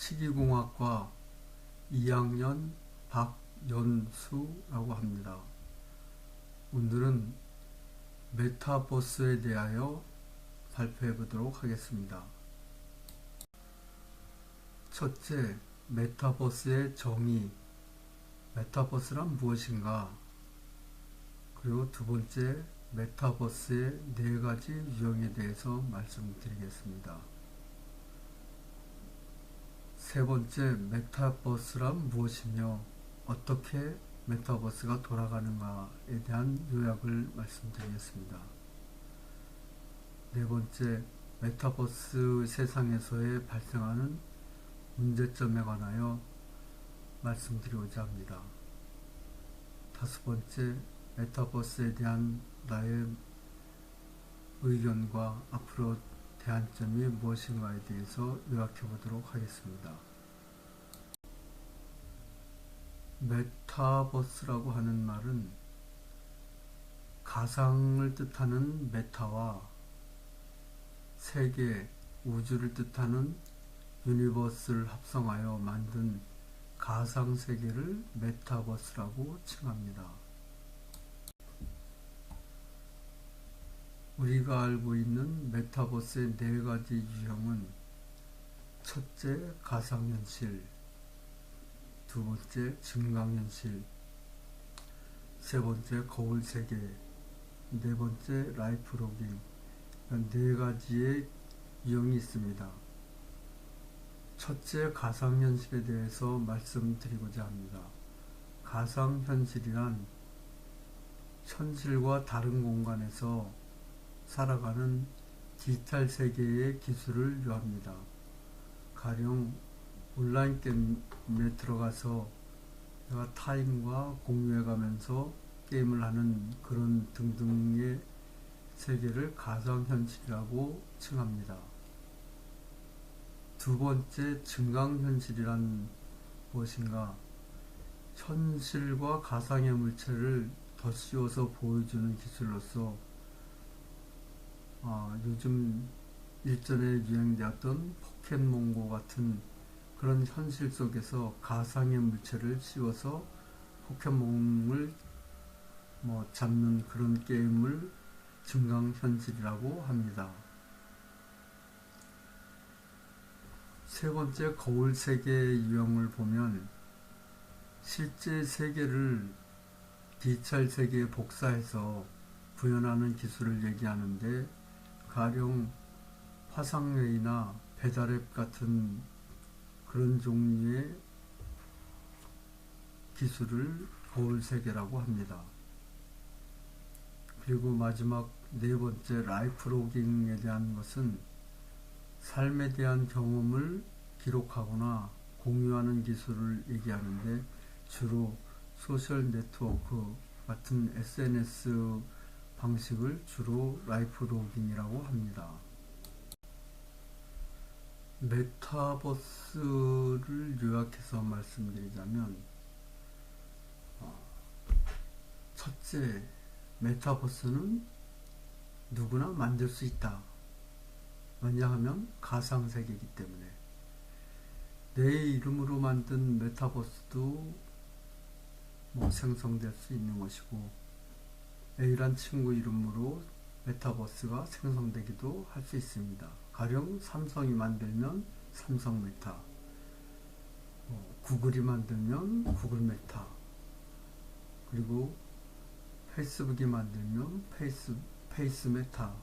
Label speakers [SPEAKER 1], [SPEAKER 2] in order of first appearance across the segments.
[SPEAKER 1] 치기공학과 2학년 박연수라고 합니다. 오늘은 메타버스에 대하여 발표해 보도록 하겠습니다. 첫째, 메타버스의 정의, 메타버스란 무엇인가? 그리고 두 번째, 메타버스의 4가지 유형에 대해서 말씀드리겠습니다. 세 번째, 메타버스란 무엇이며 어떻게 메타버스가 돌아가는가에 대한 요약을 말씀드리겠습니다. 네 번째, 메타버스 세상에서의 발생하는 문제점에 관하여 말씀드리고자 합니다. 다섯 번째, 메타버스에 대한 나의 의견과 앞으로 대안점이 무엇인가에 대해서 요약해 보도록 하겠습니다. 메타버스라고 하는 말은 가상을 뜻하는 메타와 세계, 우주를 뜻하는 유니버스를 합성하여 만든 가상세계를 메타버스라고 칭합니다. 우리가 알고 있는 메타버스의 4가지 유형은 첫째, 가상현실, 두 번째, 증강현실, 세 번째, 거울세계, 네 번째, 라이프로깅, 이런 4가지의 유형이 있습니다. 첫째, 가상현실에 대해서 말씀드리고자 합니다. 가상현실이란 현실과 다른 공간에서 살아가는 디지털 세계의 기술을 요합니다. 가령 온라인 게임에 들어가서 내가 타인과 공유해가면서 게임을 하는 그런 등등의 세계를 가상현실이라고 칭합니다. 두 번째, 증강현실이란 무엇인가? 현실과 가상의 물체를 덧씌워서 보여주는 기술로서 요즘 일전에 유행되었던 포켓몬고 같은 그런 현실 속에서 가상의 물체를 씌워서 포켓몬을 잡는 그런 게임을 증강현실이라고 합니다. 세 번째, 거울세계의 유형을 보면 실제 세계를 디지털 세계에 복사해서 구현하는 기술을 얘기하는데, 가령 화상회의나 배달앱 같은 그런 종류의 기술을 거울세계라고 합니다. 그리고 마지막 4번째, 라이프로깅에 대한 것은 삶에 대한 경험을 기록하거나 공유하는 기술을 얘기하는데, 주로 소셜 네트워크 같은 SNS 방식을 주로 라이프로깅이라고 합니다. 메타버스를 요약해서 말씀드리자면, 첫째, 메타버스는 누구나 만들 수 있다. 왜냐하면 가상세계이기 때문에. 내 이름으로 만든 메타버스도 생성될 수 있는 것이고, A란 친구 이름으로 메타버스가 생성되기도 할 수 있습니다. 가령 삼성이 만들면 삼성 메타, 구글이 만들면 구글 메타, 그리고 페이스북이 만들면 페이스 메타,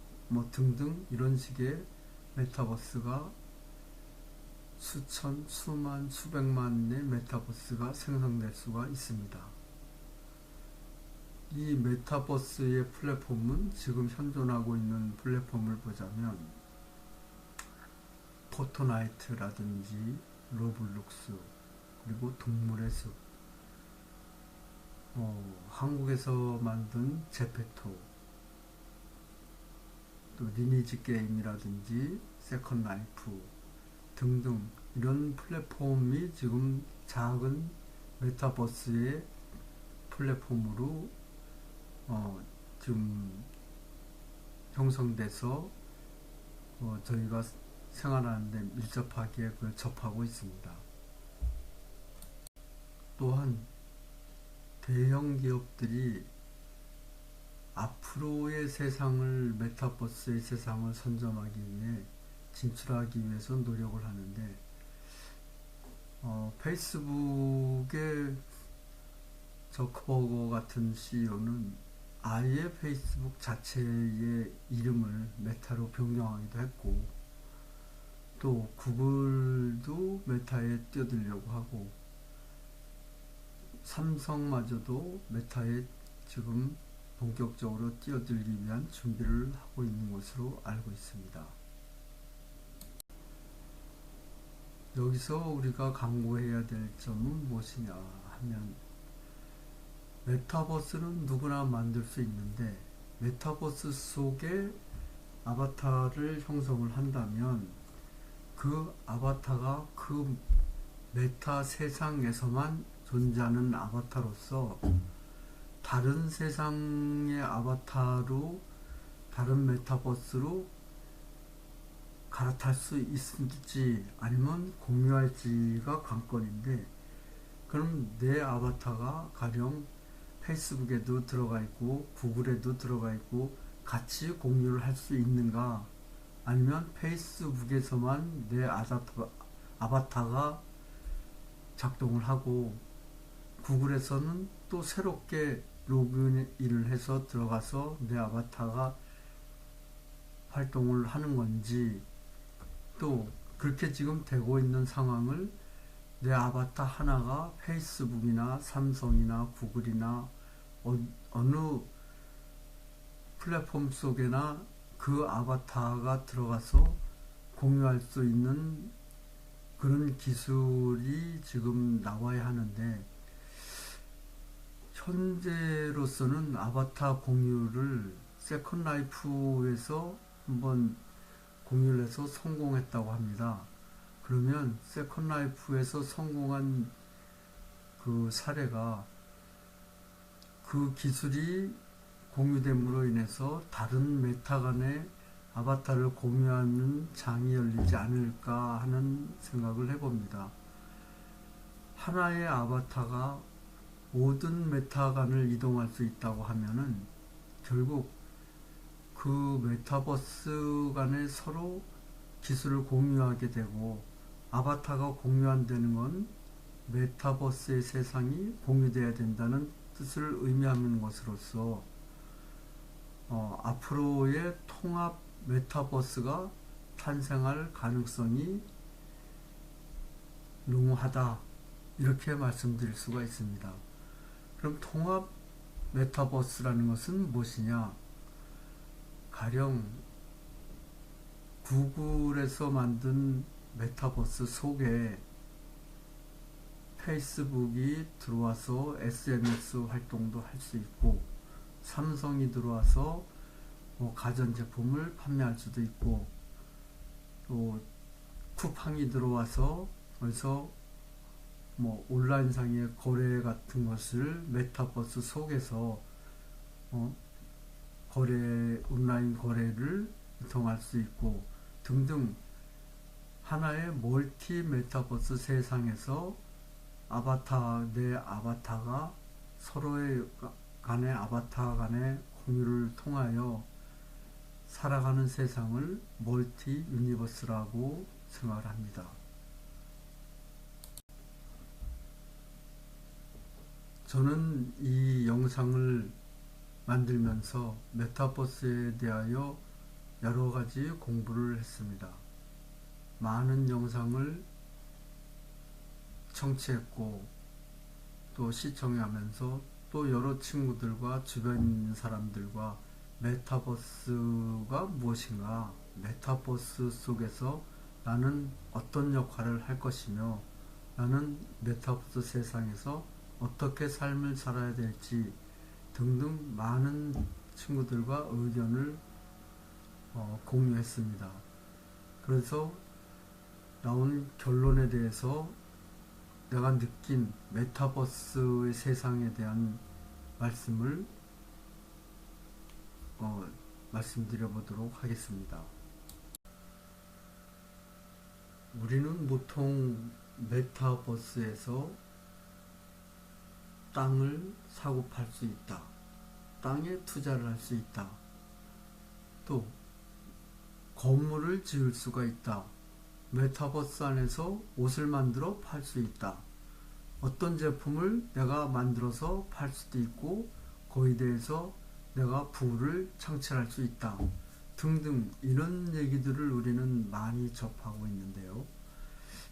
[SPEAKER 1] 등등 이런 식의 메타버스가 수천, 수만, 수백만의 메타버스가 생성될 수가 있습니다. 이 메타버스의 플랫폼은 지금 현존하고 있는 플랫폼을 보자면 포트나이트라든지 로블록스, 그리고 동물의 숲, 한국에서 만든 제페토, 또 리니지 게임이라든지 세컨 라이프 등등 이런 플랫폼이 지금 작은 메타버스의 플랫폼으로 지금 형성돼서 저희가 생활하는데 밀접하게 그걸 접하고 있습니다. 또한 대형 기업들이 앞으로의 세상을, 메타버스의 세상을 선점하기 위해, 진출하기 위해서 노력을 하는데, 페이스북의 저커버거 같은 CEO는 아예 페이스북 자체의 이름을 메타로 변경하기도 했고, 또 구글도 메타에 뛰어들려고 하고, 삼성마저도 메타에 지금 본격적으로 뛰어들기 위한 준비를 하고 있는 것으로 알고 있습니다. 여기서 우리가 강구해야 될 점은 무엇이냐 하면, 메타버스는 누구나 만들 수 있는데 메타버스 속에 아바타를 형성을 한다면 그 아바타가 그 메타 세상에서만 존재하는 아바타로서 다른 세상의 아바타로 다른 메타버스로 갈아탈 수 있을지 아니면 공유할지가 관건인데, 그럼 내 아바타가 가령 페이스북에도 들어가 있고 구글에도 들어가 있고 같이 공유를 할 수 있는가, 아니면 페이스북에서만 내 아바타가 작동을 하고 구글에서는 또 새롭게 로그인을 해서 들어가서 내 아바타가 활동을 하는 건지, 또 그렇게 지금 되고 있는 상황을 내 아바타 하나가 페이스북이나 삼성이나 구글이나 어느 플랫폼 속에나 그 아바타가 들어가서 공유할 수 있는 그런 기술이 지금 나와야 하는데, 현재로서는 아바타 공유를 세컨라이프에서 한번 공유를 해서 성공했다고 합니다. 그러면 세컨라이프에서 성공한 그 사례가, 그 기술이 공유됨으로 인해서 다른 메타 간의 아바타를 공유하는 장이 열리지 않을까 하는 생각을 해봅니다. 하나의 아바타가 모든 메타 간을 이동할 수 있다고 하면은 결국 그 메타버스 간에 서로 기술을 공유하게 되고, 아바타가 공유한다는 건 메타버스의 세상이 공유되어야 된다는 뜻을 의미하는 것으로서 앞으로의 통합 메타버스가 탄생할 가능성이 농후하다, 이렇게 말씀드릴 수가 있습니다. 그럼 통합 메타버스라는 것은 무엇이냐? 가령 구글에서 만든 메타버스 속에 페이스북이 들어와서 SNS 활동도 할 수 있고, 삼성이 들어와서 가전제품을 판매할 수도 있고, 또 쿠팡이 들어와서 그래서 온라인상의 거래 같은 것을 메타버스 속에서 온라인 거래를 이통할 수 있고 등등, 하나의 멀티 메타버스 세상에서 내 아바타가 서로의 간의 아바타 간의 공유를 통하여 살아가는 세상을 멀티 유니버스라고 생각을 합니다. 저는 이 영상을 만들면서 메타버스에 대하여 여러 가지 공부를 했습니다. 많은 영상을 청취했고 또 시청하면서 또 여러 친구들과 주변 있는 사람들과 메타버스가 무엇인가, 메타버스 속에서 나는 어떤 역할을 할 것이며 나는 메타버스 세상에서 어떻게 삶을 살아야 될지 등등 많은 친구들과 의견을 공유했습니다. 그래서 나온 결론에 대해서 내가 느낀 메타버스의 세상에 대한 말씀을 말씀드려 보도록 하겠습니다. 우리는 보통 메타버스에서 땅을 사고 팔 수 있다. 땅에 투자를 할 수 있다. 또 건물을 지을 수가 있다. 메타버스 안에서 옷을 만들어 팔 수 있다. 어떤 제품을 내가 만들어서 팔 수도 있고 거기에 대해서 내가 부를 창출할 수 있다. 등등 이런 얘기들을 우리는 많이 접하고 있는데요.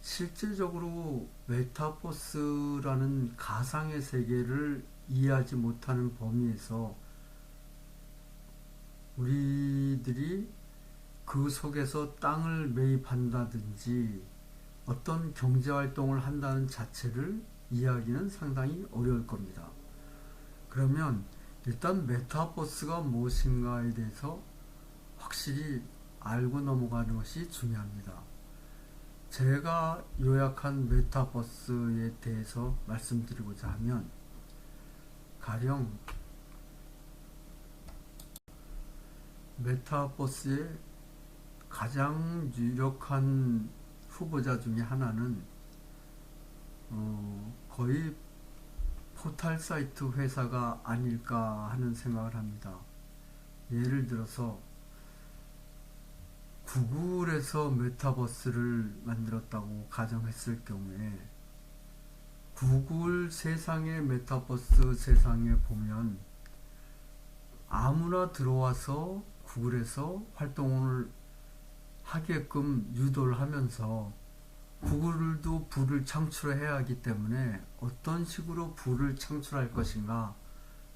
[SPEAKER 1] 실제적으로 메타버스라는 가상의 세계를 이해하지 못하는 범위에서 우리들이 그 속에서 땅을 매입한다든지 어떤 경제활동을 한다는 자체를 이해하기는 상당히 어려울 겁니다. 그러면 일단 메타버스가 무엇인가에 대해서 확실히 알고 넘어가는 것이 중요합니다. 제가 요약한 메타버스에 대해서 말씀드리고자 하면 가령 메타버스의 가장 유력한 후보자 중에 하나는 거의 포털 사이트 회사가 아닐까 하는 생각을 합니다. 예를 들어서 구글에서 메타버스를 만들었다고 가정했을 경우에 구글 세상의 메타버스 세상에 보면 아무나 들어와서 구글에서 활동을 하게끔 유도를 하면서 구글도 부를 창출해야 하기 때문에 어떤 식으로 부를 창출할 것인가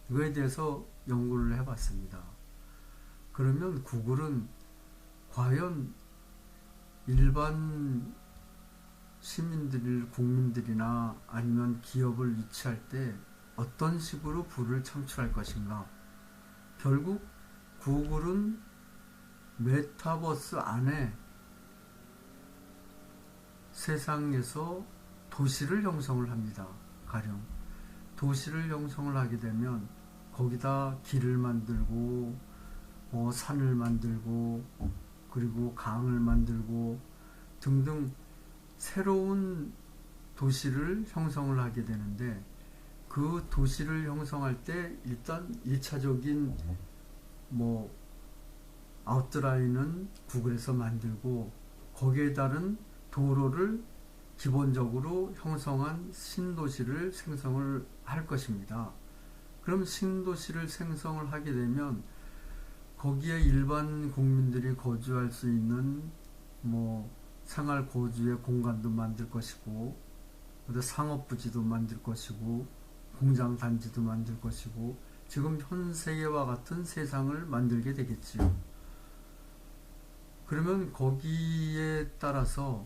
[SPEAKER 1] 이거에 대해서 연구를 해봤습니다. 그러면 구글은 과연 일반 국민들이나 아니면 기업을 유치할 때 어떤 식으로 부를 창출할 것인가. 결국 구글은 메타버스 안에 세상에서 도시를 형성을 합니다. 가령 도시를 형성을 하게 되면 거기다 길을 만들고 산을 만들고 그리고 강을 만들고 등등 새로운 도시를 형성을 하게 되는데 그 도시를 형성할 때 일단 1차적인 아웃라인은 구글에서 만들고 거기에 따른 도로를 기본적으로 형성한 신도시를 생성을 할 것입니다. 그럼 신도시를 생성을 하게 되면 거기에 일반 국민들이 거주할 수 있는 생활 거주의 공간도 만들 것이고 상업부지도 만들 것이고 공장 단지도 만들 것이고 지금 현 세계와 같은 세상을 만들게 되겠지요. 그러면 거기에 따라서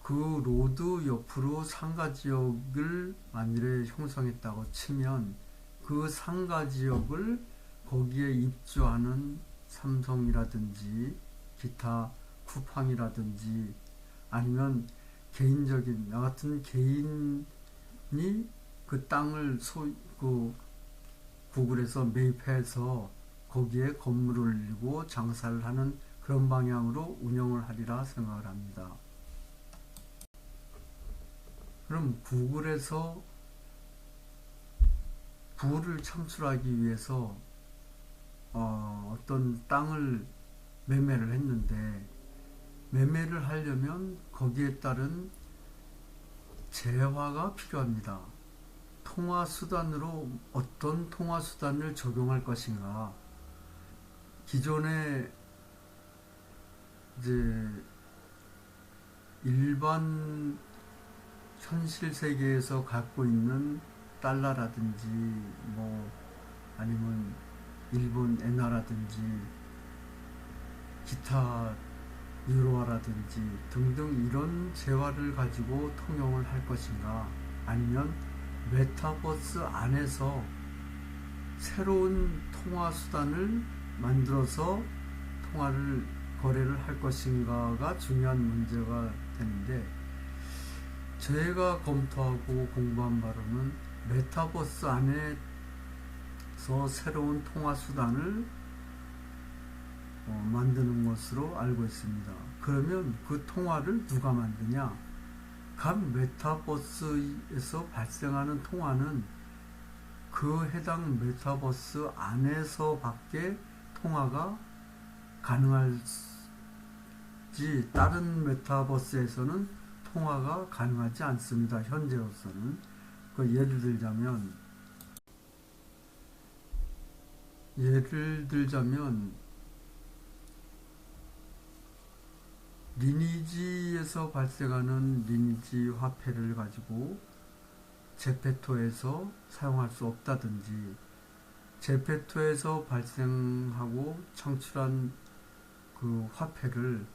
[SPEAKER 1] 그 로드 옆으로 상가지역을 만일에 형성했다고 치면 그 상가지역을 거기에 입주하는 삼성이라든지 기타 쿠팡이라든지 아니면 개인적인 나 같은 개인이 그 땅을 구글에서 매입해서 거기에 건물을 올리고 장사를 하는 그런 방향으로 운영을 하리라 생각을 합니다. 그럼 구글에서 부를 창출하기 위해서 어떤 땅을 매매를 했는데 매매를 하려면 거기에 따른 재화가 필요합니다. 통화 수단으로 어떤 통화 수단을 적용할 것인가. 기존에 이제 일반 현실 세계에서 갖고 있는 달러라든지 아니면 일본 엔화라든지 기타 유로화라든지 등등 이런 재화를 가지고 통용을 할 것인가 아니면 메타버스 안에서 새로운 통화 수단을 만들어서 거래를 할 것인가가 중요한 문제가 되는데 저희가 검토하고 공부한 바로는 메타버스 안에서 새로운 통화 수단을 만드는 것으로 알고 있습니다. 그러면 그 통화를 누가 만드냐? 각 메타버스에서 발생하는 통화는 그 해당 메타버스 안에서밖에 통화가 가능할지 다른 메타버스에서는 통화가 가능하지 않습니다. 현재로서는. 예를 들자면 리니지에서 발생하는 리니지 화폐를 가지고 제페토에서 사용할 수 없다든지, 제페토에서 발생하고 창출한 그 화폐를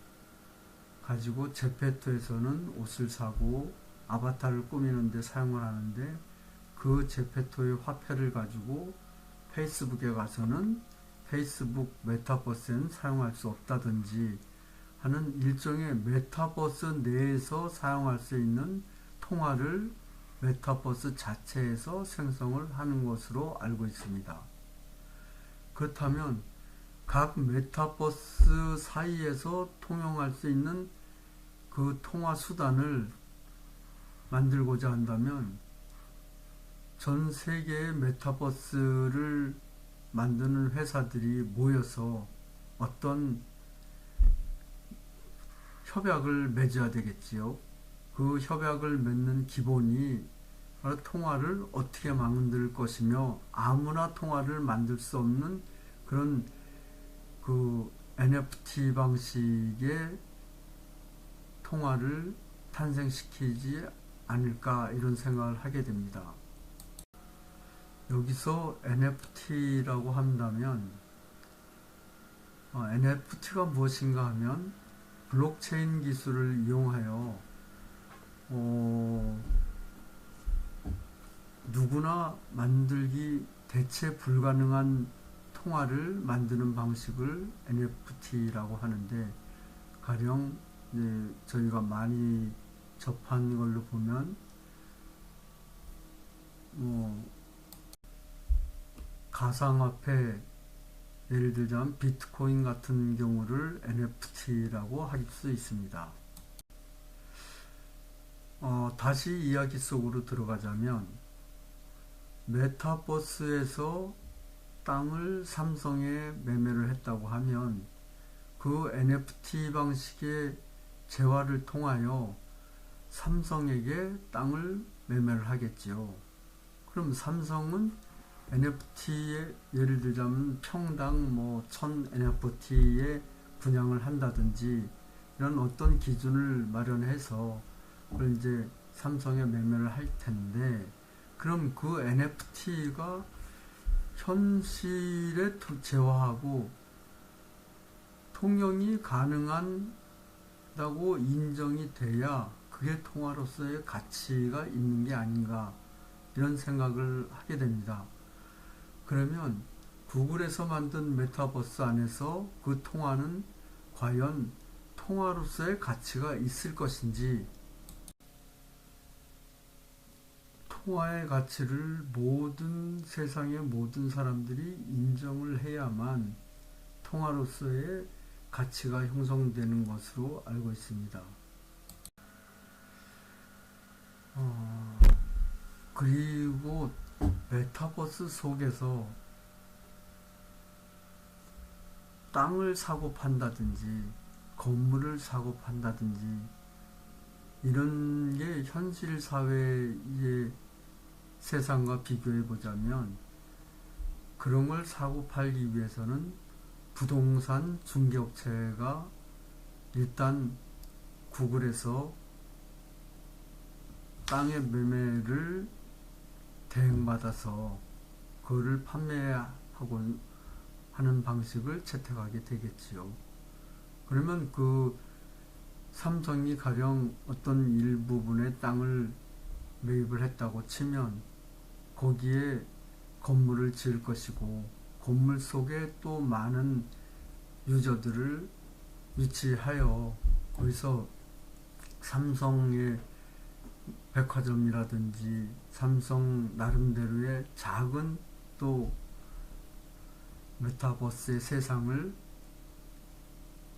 [SPEAKER 1] 가지고 제페토에서는 옷을 사고 아바타를 꾸미는데 사용을 하는데, 그 제페토의 화폐를 가지고 페이스북에 가서는 페이스북 메타버스에는 사용할 수 없다든지 하는 일종의 메타버스 내에서 사용할 수 있는 통화를 메타버스 자체에서 생성을 하는 것으로 알고 있습니다. 그렇다면 각 메타버스 사이에서 통용할 수 있는 그 통화 수단을 만들고자 한다면 전 세계의 메타버스를 만드는 회사들이 모여서 어떤 협약을 맺어야 되겠지요. 그 협약을 맺는 기본이 바로 통화를 어떻게 만들 것이며, 아무나 통화를 만들 수 없는 그런 그 NFT 방식의 통화를 탄생시키지 않을까, 이런 생각을 하게 됩니다. 여기서 NFT라고 한다면 NFT가 무엇인가 하면 블록체인 기술을 이용하여 누구나 만들기 대체 불가능한 통화를 만드는 방식을 NFT라고 하는데, 가령 저희가 많이 접한 걸로 보면 가상화폐, 예를 들자면 비트코인 같은 경우를 NFT라고 할 수 있습니다. 다시 이야기 속으로 들어가자면, 메타버스에서 땅을 삼성에 매매를 했다고 하면 그 NFT 방식의 재화를 통하여 삼성에게 땅을 매매를 하겠지요. 그럼 삼성은 NFT에 예를 들자면 평당 1000 NFT에 분양을 한다든지 이런 어떤 기준을 마련해서 그걸 이제 삼성에 매매를 할 텐데, 그럼 그 NFT가 현실에 재화하고 통용이 가능하다고 인정이 돼야 그게 통화로서의 가치가 있는 게 아닌가, 이런 생각을 하게 됩니다. 그러면 구글에서 만든 메타버스 안에서 그 통화는 과연 통화로서의 가치가 있을 것인지, 통화의 가치를 세상의 모든 사람들이 인정을 해야만 통화로서의 가치가 형성되는 것으로 알고 있습니다. 그리고 메타버스 속에서 땅을 사고 판다든지 건물을 사고 판다든지 이런 게 현실 사회의 세상과 비교해 보자면, 그런 걸 사고 팔기 위해서는 부동산 중개업체가 일단 구글에서 땅의 매매를 대행받아서 그거를 판매하고 하는 방식을 채택하게 되겠지요. 그러면 그 삼성이 가령 어떤 일부분의 땅을 매입을 했다고 치면 거기에 건물을 지을 것이고, 건물 속에 또 많은 유저들을 유치하여 거기서 삼성의 백화점이라든지 삼성 나름대로의 작은 또 메타버스의 세상을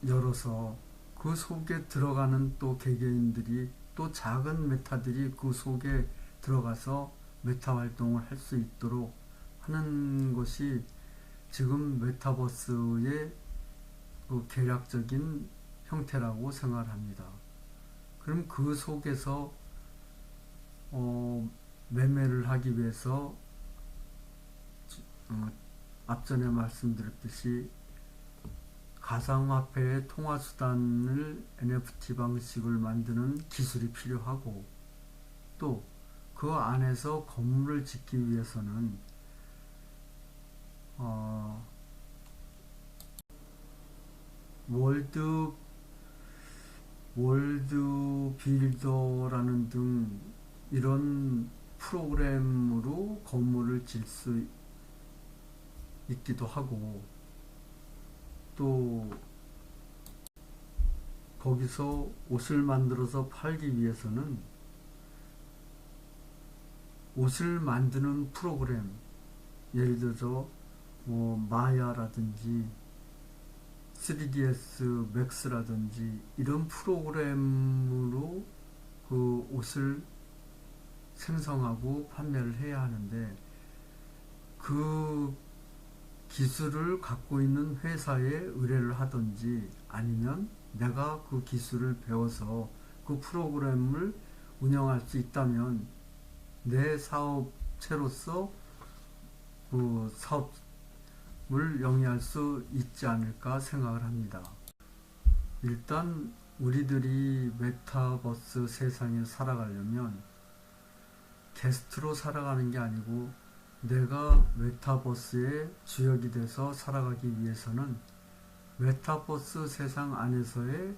[SPEAKER 1] 열어서 그 속에 들어가는 또 개개인들이 또 작은 메타들이 그 속에 들어가서 메타 활동을 할 수 있도록 하는 것이 지금 메타버스의 그 계략적인 형태라고 생각을 합니다. 그럼 그 속에서 매매를 하기 위해서 앞전에 말씀드렸듯이 가상화폐의 통화수단을 NFT 방식을 만드는 기술이 필요하고, 또 그 안에서 건물을 짓기 위해서는 월드 빌더라는 등 이런 프로그램으로 건물을 질 수 있기도 하고, 또 거기서 옷을 만들어서 팔기 위해서는 옷을 만드는 프로그램, 예를 들어서 마야라든지 3ds 맥스라든지 이런 프로그램으로 그 옷을 생성하고 판매를 해야 하는데, 그 기술을 갖고 있는 회사에 의뢰를 하든지 아니면 내가 그 기술을 배워서 그 프로그램을 운영할 수 있다면 내 사업체로서 그 사업을 영위할 수 있지 않을까 생각을 합니다. 일단 우리들이 메타버스 세상에 살아가려면 게스트로 살아가는 게 아니고 내가 메타버스의 주역이 돼서 살아가기 위해서는 메타버스 세상 안에서의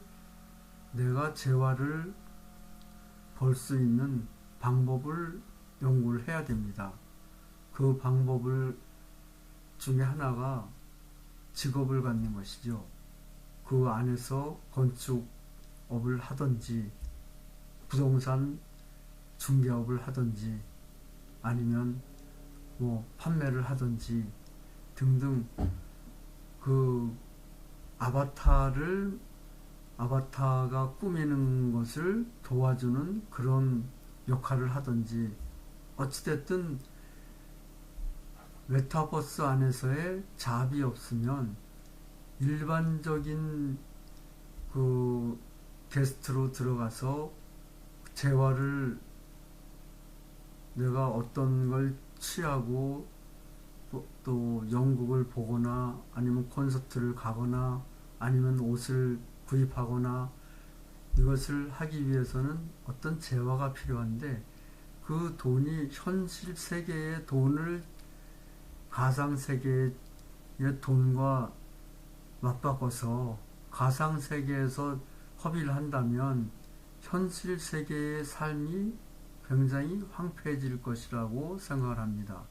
[SPEAKER 1] 내가 재화를 벌 수 있는 방법을 연구를 해야 됩니다. 그 방법을 중에 하나가 직업을 갖는 것이죠. 그 안에서 건축업을 하든지 부동산 중개업을 하든지 아니면 판매를 하든지 등등, 그 아바타가 꾸미는 것을 도와주는 그런 역할을 하든지, 어찌됐든 메타버스 안에서의 잡이 없으면 일반적인 그 게스트로 들어가서 재화를 내가 어떤 걸 취하고 또 연극을 보거나 아니면 콘서트를 가거나 아니면 옷을 구입하거나 이것을 하기 위해서는 어떤 재화가 필요한데, 그 돈이 현실 세계의 돈을 가상 세계의 돈과 맞바꿔서 가상 세계에서 허비를 한다면 현실 세계의 삶이 굉장히 황폐해질 것이라고 생각을 합니다.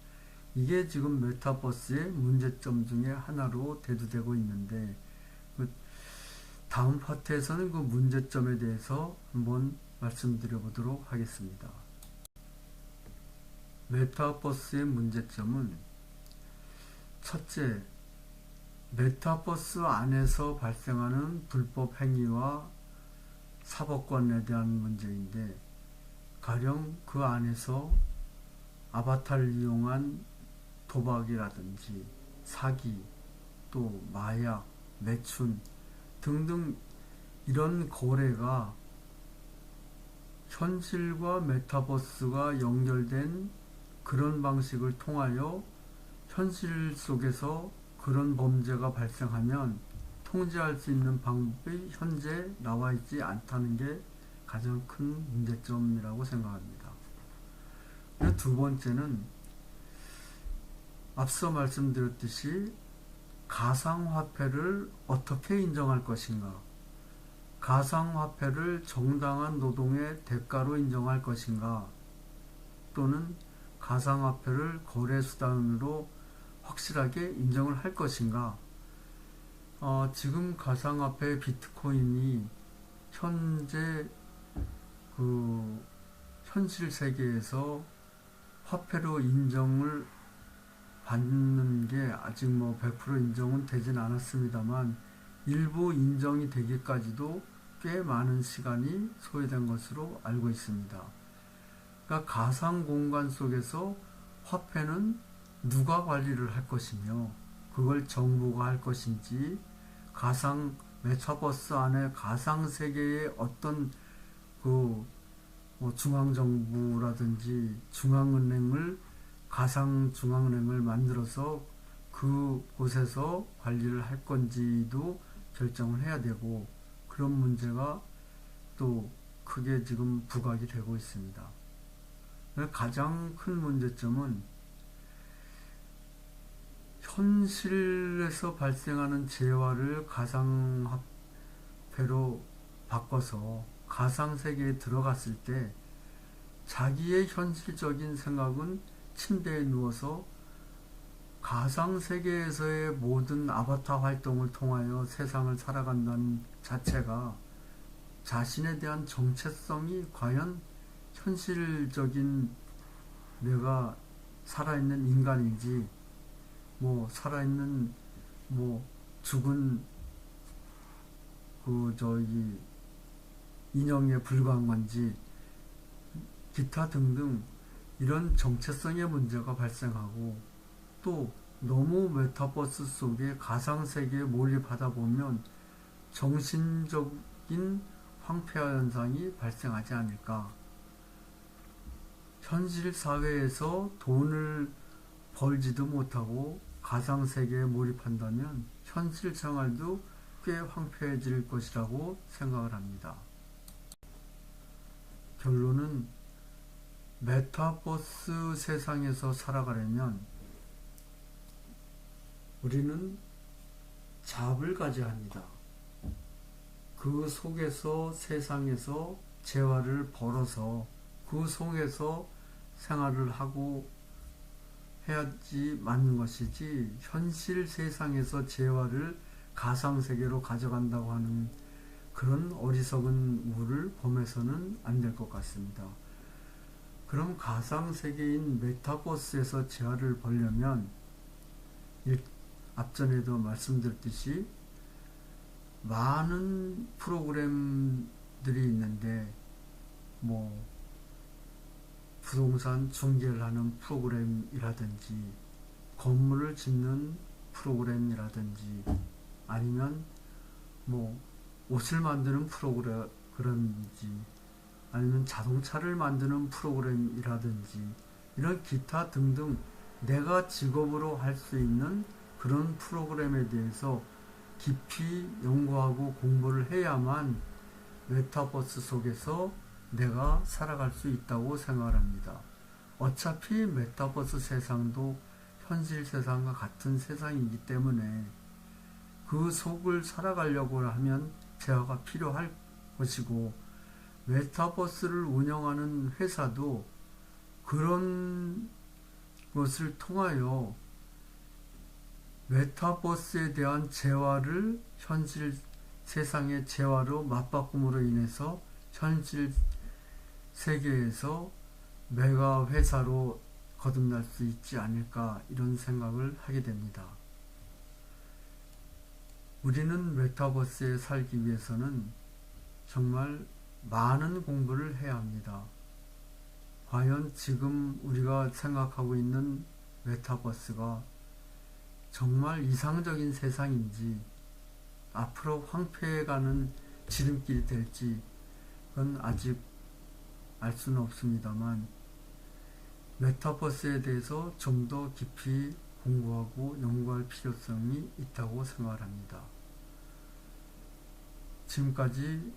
[SPEAKER 1] 이게 지금 메타버스의 문제점 중에 하나로 대두되고 있는데, 다음 파트에서는 그 문제점에 대해서 한번 말씀드려 보도록 하겠습니다. 메타버스의 문제점은, 첫째, 메타버스 안에서 발생하는 불법 행위와 사법권에 대한 문제인데, 가령 그 안에서 아바타를 이용한 도박이라든지 사기, 또 마약, 매춘 등등 이런 거래가 현실과 메타버스가 연결된 그런 방식을 통하여 현실 속에서 그런 범죄가 발생하면 통제할 수 있는 방법이 현재 나와 있지 않다는 게 가장 큰 문제점이라고 생각합니다. 그리고 두 번째는 앞서 말씀드렸듯이 가상화폐를 어떻게 인정할 것인가, 가상화폐를 정당한 노동의 대가로 인정할 것인가, 또는 가상화폐를 거래수단으로 확실하게 인정을 할 것인가. 지금 가상화폐 비트코인이 현재 그 현실 세계에서 화폐로 인정을 받는 게 아직 100% 인정은 되진 않았습니다만 일부 인정이 되기까지도 꽤 많은 시간이 소요된 것으로 알고 있습니다. 그러니까 가상 공간 속에서 화폐는 누가 관리를 할 것이며 그걸 정부가 할 것인지 가상 메타버스 안에 가상 세계의 어떤 뭐 중앙정부라든지 중앙은행을 가상 중앙은행을 만들어서 그곳에서 관리를 할 건지도 결정을 해야 되고 그런 문제가 또 크게 지금 부각이 되고 있습니다. 가장 큰 문제점은 현실에서 발생하는 재화를 가상화폐로 바꿔서 가상세계에 들어갔을 때 자기의 현실적인 생각은 침대에 누워서 가상세계에서의 모든 아바타 활동을 통하여 세상을 살아간다는 자체가 자신에 대한 정체성이 과연 현실적인 내가 살아있는 인간인지 뭐 살아있는 뭐 죽은 인형에 불과한 건지 기타 등등 이런 정체성의 문제가 발생하고 또 너무 메타버스 속의 가상세계에 몰입하다 보면 정신적인 황폐화 현상이 발생하지 않을까. 현실 사회에서 돈을 벌지도 못하고 가상세계에 몰입한다면 현실 생활도 꽤 황폐해질 것이라고 생각을 합니다. 결론은 메타버스 세상에서 살아가려면 우리는 잡을 가져야 합니다. 그 속에서 세상에서 재화를 벌어서 그 속에서 생활을 하고 해야지 맞는 것이지 현실 세상에서 재화를 가상세계로 가져간다고 하는 그런 어리석은 우를 범해서는 안 될 것 같습니다. 그럼 가상세계인 메타버스에서 재화를 벌려면 앞전에도 말씀드렸듯이 많은 프로그램들이 있는데 뭐 부동산 중개를 하는 프로그램이라든지 건물을 짓는 프로그램이라든지 아니면 뭐 옷을 만드는 프로그램인지 아니면 자동차를 만드는 프로그램이라든지 이런 기타 등등 내가 직업으로 할 수 있는 그런 프로그램에 대해서 깊이 연구하고 공부를 해야만 메타버스 속에서 내가 살아갈 수 있다고 생각합니다. 어차피 메타버스 세상도 현실 세상과 같은 세상이기 때문에 그 속을 살아가려고 하면 재화가 필요할 것이고 메타버스를 운영하는 회사도 그런 것을 통하여 메타버스에 대한 재화를 현실 세상의 재화로 맞바꿈으로 인해서 현실 세계에서 메가 회사로 거듭날 수 있지 않을까 이런 생각을 하게 됩니다. 우리는 메타버스에 살기 위해서는 정말 많은 공부를 해야 합니다. 과연 지금 우리가 생각하고 있는 메타버스가 정말 이상적인 세상인지 앞으로 황폐해가는 지름길이 될지 그건 아직 알 수는 없습니다만 메타버스에 대해서 좀 더 깊이 공부하고 연구할 필요성이 있다고 생각합니다. 지금까지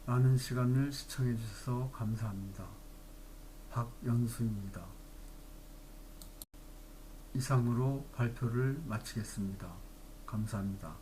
[SPEAKER 1] 많은 시간을 시청해 주셔서 감사합니다. 박연수입니다. 이상으로 발표를 마치겠습니다. 감사합니다.